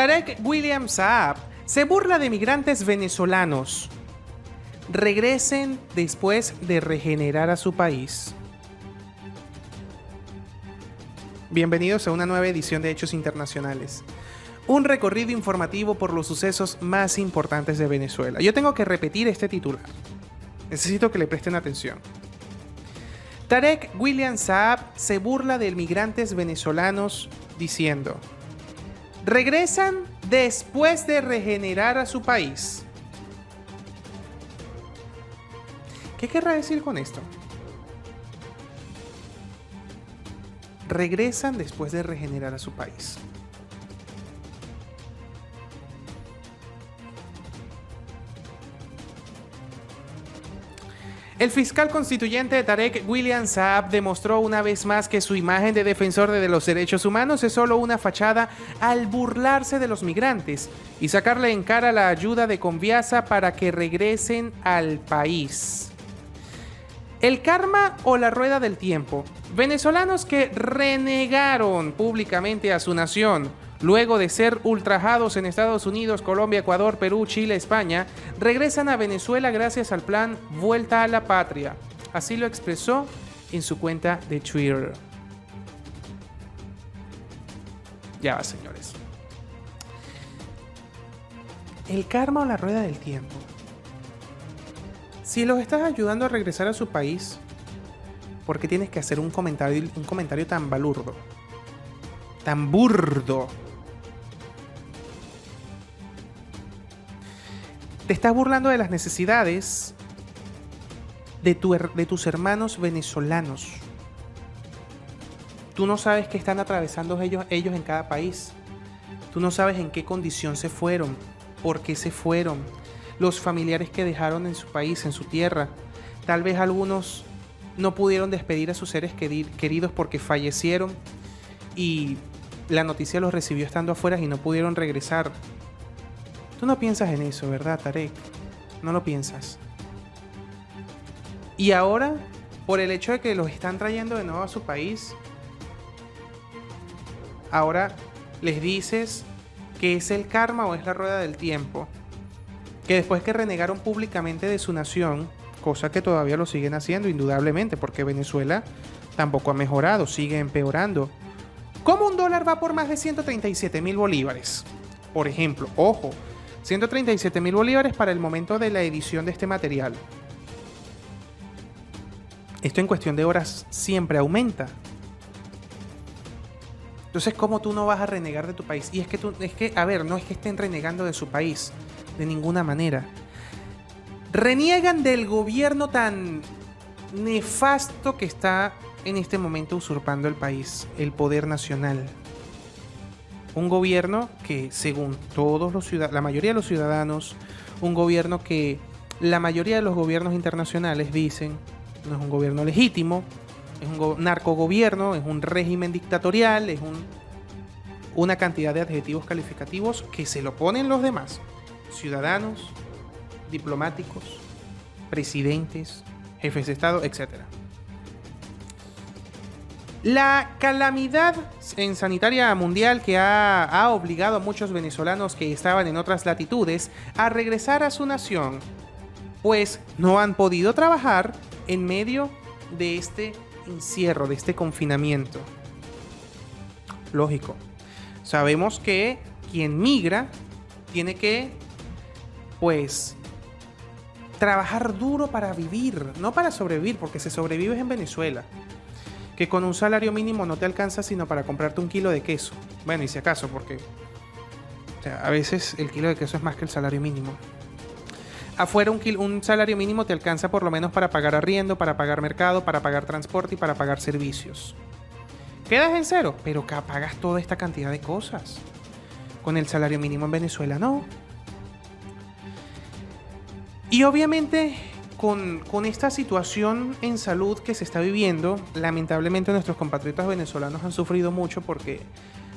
Tarek William Saab se burla de migrantes venezolanos. Regresen después de regenerar a su país. Bienvenidos a una nueva edición de Hechos Internacionales. Un recorrido informativo por los sucesos más importantes de Venezuela. Yo tengo que repetir este titular. Necesito que le presten atención. Tarek William Saab se burla de migrantes venezolanos diciendo: regresan después de regenerar a su país. ¿Qué querrá decir con esto? Regresan después de regenerar a su país. El fiscal constituyente Tarek William Saab demostró una vez más que su imagen de defensor de los derechos humanos es solo una fachada al burlarse de los migrantes y sacarle en cara la ayuda de Conviasa para que regresen al país. El karma o la rueda del tiempo. Venezolanos que renegaron públicamente a su nación luego de ser ultrajados en Estados Unidos, Colombia, Ecuador, Perú, Chile, España, regresan a Venezuela gracias al plan Vuelta a la Patria. Así lo expresó en su cuenta de Twitter. Ya va, señores. El karma o la rueda del tiempo. Si los estás ayudando a regresar a su país, ¿por qué tienes que hacer un comentario tan balurdo? Tan burdo. Te estás burlando de las necesidades de tus hermanos venezolanos. Tú no sabes qué están atravesando ellos en cada país. Tú no sabes en qué condición se fueron, por qué se fueron, los familiares que dejaron en su país, en su tierra. Tal vez algunos no pudieron despedir a sus seres queridos porque fallecieron y la noticia los recibió estando afuera y no pudieron regresar. Tú no piensas en eso, ¿verdad, Tarek? No lo piensas. Y ahora, por el hecho de que los están trayendo de nuevo a su país, ahora les dices que es el karma o es la rueda del tiempo. Que después que renegaron públicamente de su nación, cosa que todavía lo siguen haciendo indudablemente, porque Venezuela tampoco ha mejorado, sigue empeorando. ¿Cómo un dólar va por más de 137.000 bolívares? Por ejemplo, ojo, 137.000 bolívares para el momento de la edición de este material. Esto en cuestión de horas siempre aumenta. Entonces, ¿cómo tú no vas a renegar de tu país? Y no es que estén renegando de su país, de ninguna manera. Reniegan del gobierno tan nefasto que está en este momento usurpando el país, el poder nacional. Un gobierno que, según la mayoría de los ciudadanos, un gobierno que la mayoría de los gobiernos internacionales dicen no es un gobierno legítimo, es un narcogobierno, es un régimen dictatorial, es una cantidad de adjetivos calificativos que se lo ponen los demás. Ciudadanos, diplomáticos, presidentes, jefes de Estado, etc. La calamidad sanitaria mundial que ha obligado a muchos venezolanos que estaban en otras latitudes a regresar a su nación, pues no han podido trabajar en medio de este encierro, de este confinamiento. Lógico. Sabemos que quien migra tiene que, pues, trabajar duro para vivir, no para sobrevivir, porque se sobrevive en Venezuela. Que con un salario mínimo no te alcanza sino para comprarte un kilo de queso. Bueno, y si acaso, porque a veces el kilo de queso es más que el salario mínimo. Afuera un salario mínimo te alcanza por lo menos para pagar arriendo, para pagar mercado, para pagar transporte y para pagar servicios. Quedas en cero, pero que pagas toda esta cantidad de cosas. Con el salario mínimo en Venezuela no. Y obviamente con esta situación en salud que se está viviendo, lamentablemente nuestros compatriotas venezolanos han sufrido mucho porque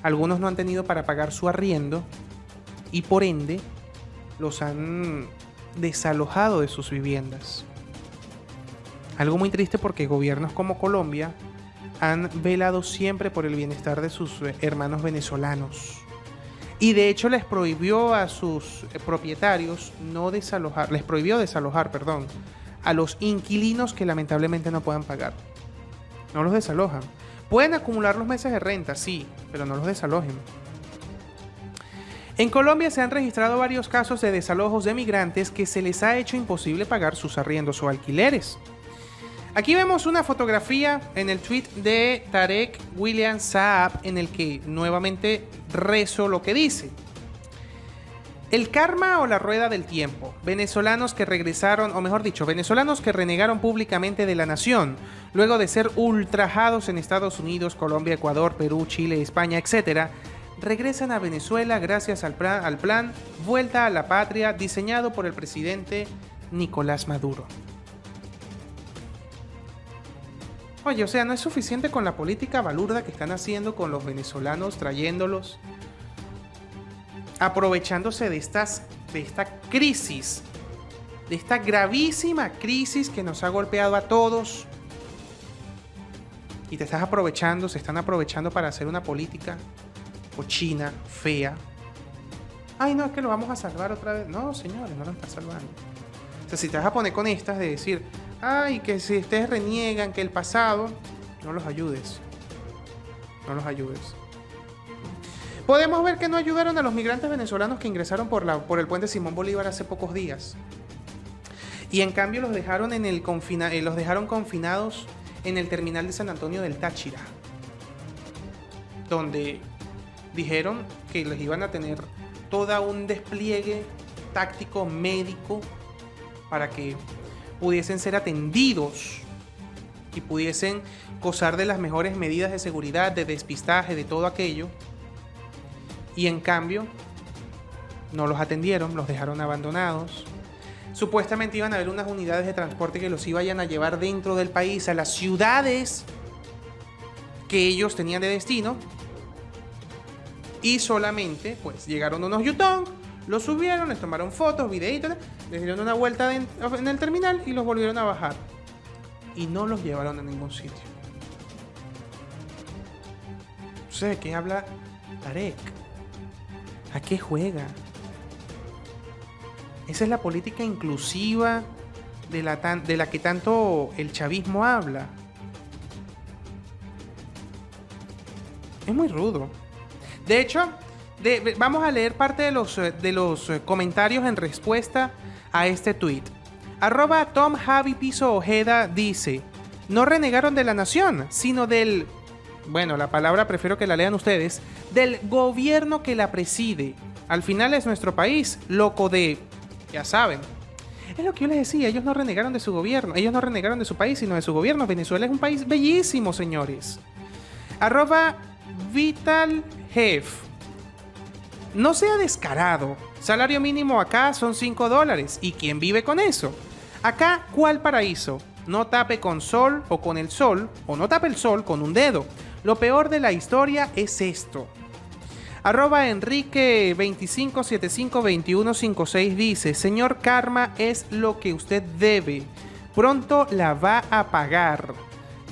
algunos no han tenido para pagar su arriendo y por ende los han desalojado de sus viviendas. Algo muy triste porque gobiernos como Colombia han velado siempre por el bienestar de sus hermanos venezolanos. Y de hecho les prohibió a sus propietarios les prohibió desalojar, perdón, a los inquilinos que lamentablemente no puedan pagar. No los desalojan. Pueden acumular los meses de renta, sí, pero no los desalojen. En Colombia se han registrado varios casos de desalojos de migrantes que se les ha hecho imposible pagar sus arriendos o alquileres. Aquí vemos una fotografía en el tweet de Tarek William Saab en el que nuevamente rezo lo que dice. El karma o la rueda del tiempo. Venezolanos que regresaron, o mejor dicho, venezolanos que renegaron públicamente de la nación, luego de ser ultrajados en Estados Unidos, Colombia, Ecuador, Perú, Chile, España, etc., regresan a Venezuela gracias al plan Vuelta a la Patria diseñado por el presidente Nicolás Maduro. Oye, o sea, no es suficiente con la política balurda que están haciendo con los venezolanos, trayéndolos, aprovechándose de esta crisis, de esta gravísima crisis que nos ha golpeado a todos. Y se están aprovechando para hacer una política cochina, fea. Ay, no, es que lo vamos a salvar otra vez. No, señores, no lo están salvando. O sea, si te vas a poner con estas de decir, ay, que si ustedes reniegan que el pasado, no los ayudes. No los ayudes. Podemos ver que no ayudaron a los migrantes venezolanos que ingresaron por el puente Simón Bolívar hace pocos días. Y en cambio los dejaron confinados en el terminal de San Antonio del Táchira, donde dijeron que les iban a tener todo un despliegue táctico médico para que pudiesen ser atendidos y pudiesen gozar de las mejores medidas de seguridad, de despistaje, de todo aquello. Y en cambio no los atendieron, los dejaron abandonados. Supuestamente iban a haber unas unidades de transporte que los iban a llevar dentro del país a las ciudades que ellos tenían de destino. Y solamente, pues, llegaron unos yutón, los subieron, les tomaron fotos, videitos, les dieron una vuelta en el terminal y los volvieron a bajar. Y no los llevaron a ningún sitio. No sé, ¿de qué habla Tarek? ¿A qué juega? Esa es la política inclusiva de la que tanto el chavismo habla. Es muy rudo. De hecho, vamos a leer parte de los comentarios en respuesta a este tweet. @Tom Javi Piso Ojeda dice: no renegaron de la nación, sino del... Bueno, la palabra prefiero que la lean ustedes. Del gobierno que la preside. Al final es nuestro país, loco de... Ya saben. Es lo que yo les decía, ellos no renegaron de su gobierno. Ellos no renegaron de su país, sino de su gobierno. Venezuela es un país bellísimo, señores. @Vital Jef. No sea descarado. Salario mínimo acá son $5. ¿Y quién vive con eso? Acá, ¿cuál paraíso? No tape con sol o con el sol, o no tape el sol con un dedo. Lo peor de la historia es esto. @Enrique25752156 dice: señor Karma es lo que usted debe. Pronto la va a pagar.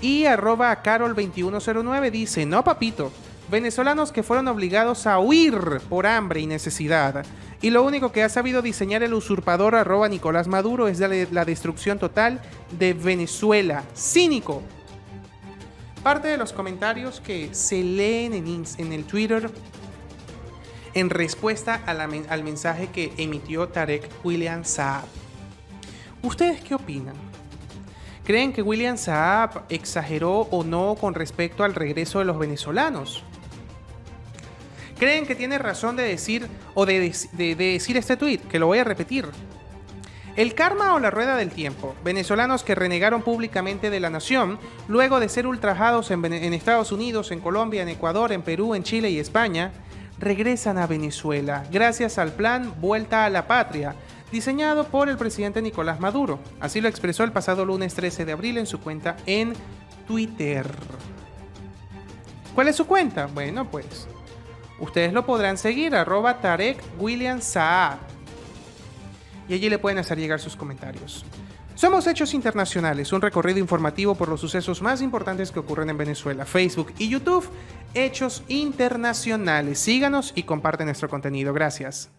Y @Carol2109 dice: no, papito. Venezolanos que fueron obligados a huir por hambre y necesidad. Y lo único que ha sabido diseñar el usurpador @Nicolás Maduro es la destrucción total de Venezuela. ¡Cínico! Parte de los comentarios que se leen en el Twitter en respuesta al mensaje que emitió Tarek William Saab. ¿Ustedes qué opinan? ¿Creen que William Saab exageró o no con respecto al regreso de los venezolanos? ¿Creen que tiene razón de decir decir este tuit? Que lo voy a repetir. El karma o la rueda del tiempo. Venezolanos que renegaron públicamente de la nación luego de ser ultrajados en Estados Unidos, en Colombia, en Ecuador, en Perú, en Chile y España, regresan a Venezuela gracias al plan Vuelta a la Patria, diseñado por el presidente Nicolás Maduro. Así lo expresó el pasado lunes 13 de abril en su cuenta en Twitter. ¿Cuál es su cuenta? Bueno, pues ustedes lo podrán seguir, @Tarek William Saab. Y allí le pueden hacer llegar sus comentarios. Somos Hechos Internacionales, un recorrido informativo por los sucesos más importantes que ocurren en Venezuela. Facebook y YouTube, hechos internacionales. Síganos y comparte nuestro contenido. Gracias.